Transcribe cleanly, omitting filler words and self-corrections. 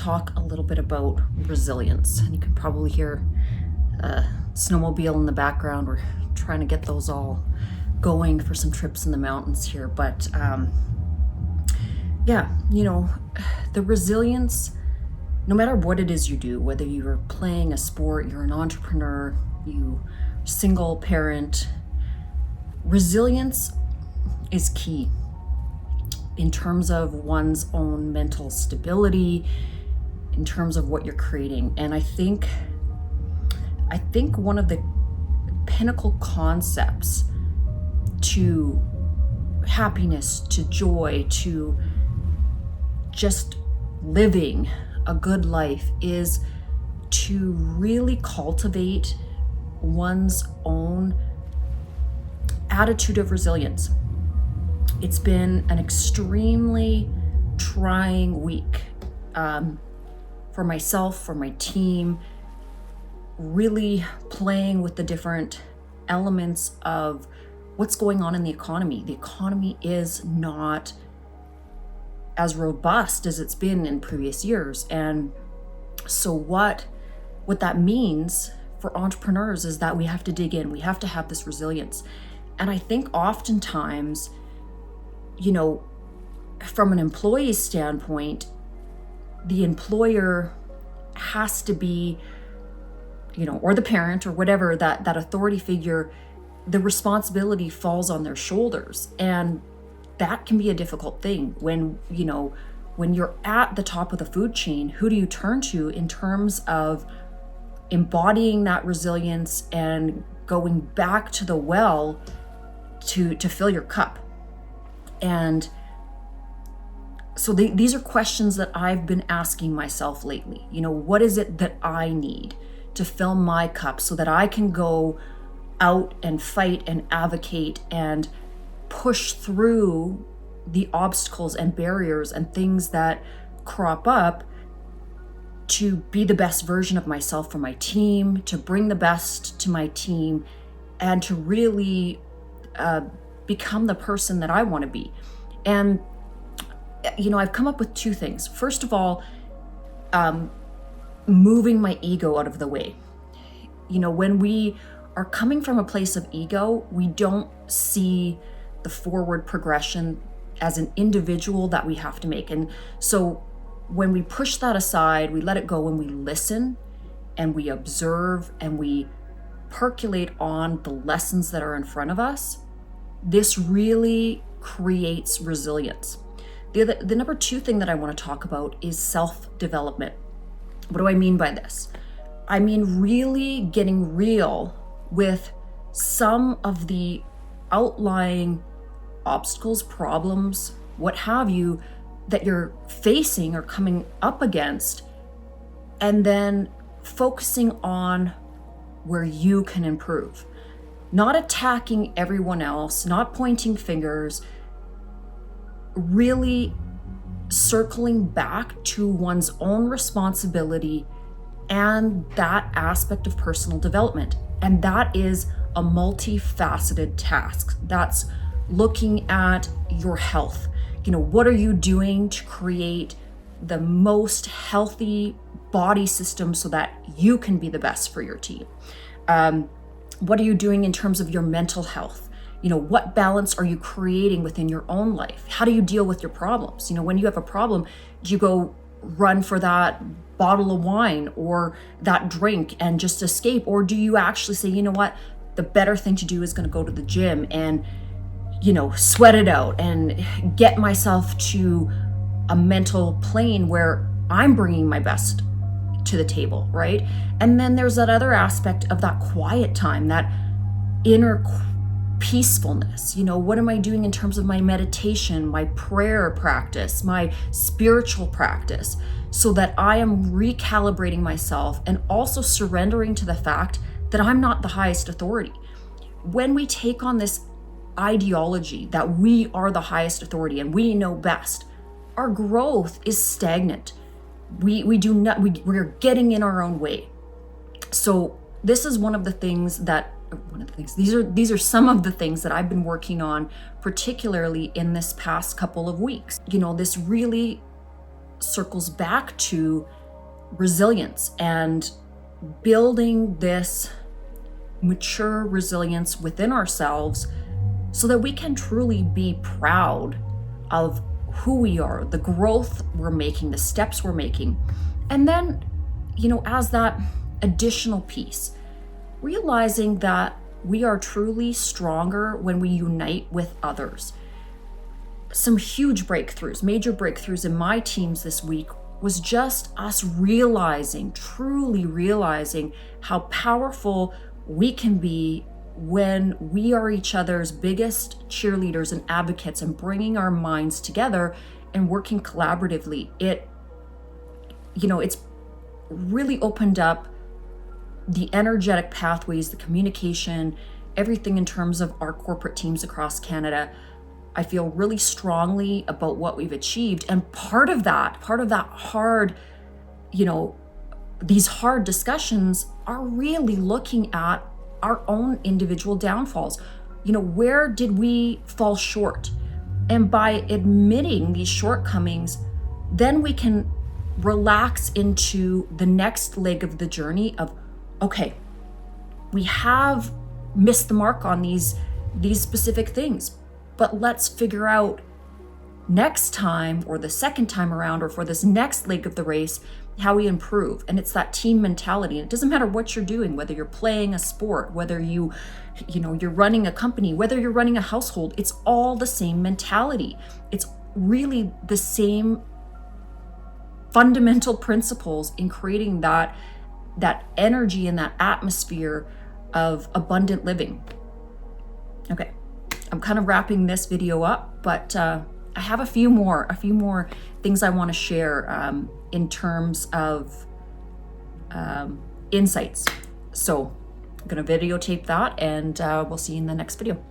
talk a little bit about resilience. And you can probably hear a snowmobile in the background. We're trying to get those all going for some trips in the mountains here. But the resilience, no matter what it is you do, whether you're playing a sport, you're an entrepreneur, you single parent, resilience is key in terms of one's own mental stability, in terms of what you're creating. And I think one of the pinnacle concepts to happiness, to joy, to just living a good life is to really cultivate one's own attitude of resilience. It's been an extremely trying week for myself, for my team, really playing with the different elements of what's going on in the economy. The economy is not as robust as it's been in previous years. And so what that means for entrepreneurs is that we have to dig in. We have to have this resilience. And I think oftentimes, from an employee's standpoint, the employer has to be, or the parent or whatever, that authority figure, the responsibility falls on their shoulders. And that can be a difficult thing when you're at the top of the food chain. Who do you turn to in terms of embodying that resilience and going back to the well to fill your cup? And so these are questions that I've been asking myself lately. What is it that I need to fill my cup so that I can go out and fight and advocate and push through the obstacles and barriers and things that crop up to be the best version of myself for my team, to bring the best to my team, and to really become the person that I want to be. And I've come up with two things. First of all, moving my ego out of the way. When we are coming from a place of ego, we don't see the forward progression as an individual that we have to make. And so when we push that aside, we let it go and we listen and we observe and we percolate on the lessons that are in front of us, this really creates resilience. The number two thing that I want to talk about is self-development. What do I mean by this? I mean really getting real with some of the outlying obstacles, problems, what have you, that you're facing or coming up against, and then focusing on where you can improve. Not attacking everyone else, not pointing fingers, really circling back to one's own responsibility and that aspect of personal development. And that is a multifaceted task. That's looking at your health. What are you doing to create the most healthy body system so that you can be the best for your team? What are you doing in terms of your mental health? What balance are you creating within your own life? How do you deal with your problems? When you have a problem, do you go run for that bottle of wine or that drink and just escape? Or do you actually say, what, the better thing to do is going to go to the gym and, sweat it out and get myself to a mental plane where I'm bringing my best to the table, right? And then there's that other aspect of that quiet time, that inner peacefulness. What am I doing in terms of my meditation, my prayer practice, my spiritual practice, so that I am recalibrating myself and also surrendering to the fact that I'm not the highest authority. When we take on this ideology that we are the highest authority and we know best, our growth is stagnant. We're getting in our own way. So this is these are some of the things that I've been working on, particularly in this past couple of weeks. This really circles back to resilience and building this mature resilience within ourselves so that we can truly be proud of who we are, the growth we're making, the steps we're making. And then, as that additional piece, realizing that we are truly stronger when we unite with others. Some huge breakthroughs, major breakthroughs in my teams this week was just us truly realizing how powerful we can be when we are each other's biggest cheerleaders and advocates and bringing our minds together and working collaboratively. It's really opened up the energetic pathways, the communication, everything in terms of our corporate teams across Canada. I feel really strongly about what we've achieved. And part of that hard, these hard discussions are really looking at our own individual downfalls. Where did we fall short? And by admitting these shortcomings, then we can relax into the next leg of the journey of, okay, we have missed the mark on these specific things, but let's figure out next time or the second time around or for this next leg of the race how we improve. And it's that team mentality. And it doesn't matter what you're doing, whether you're playing a sport, whether you're running a company, whether you're running a household, it's all the same mentality. It's really the same fundamental principles in creating that energy and that atmosphere of abundant living. Okay, I'm kind of wrapping this video up, but I have a few more things I want to share in terms of insights. So I'm going to videotape that, and we'll see you in the next video.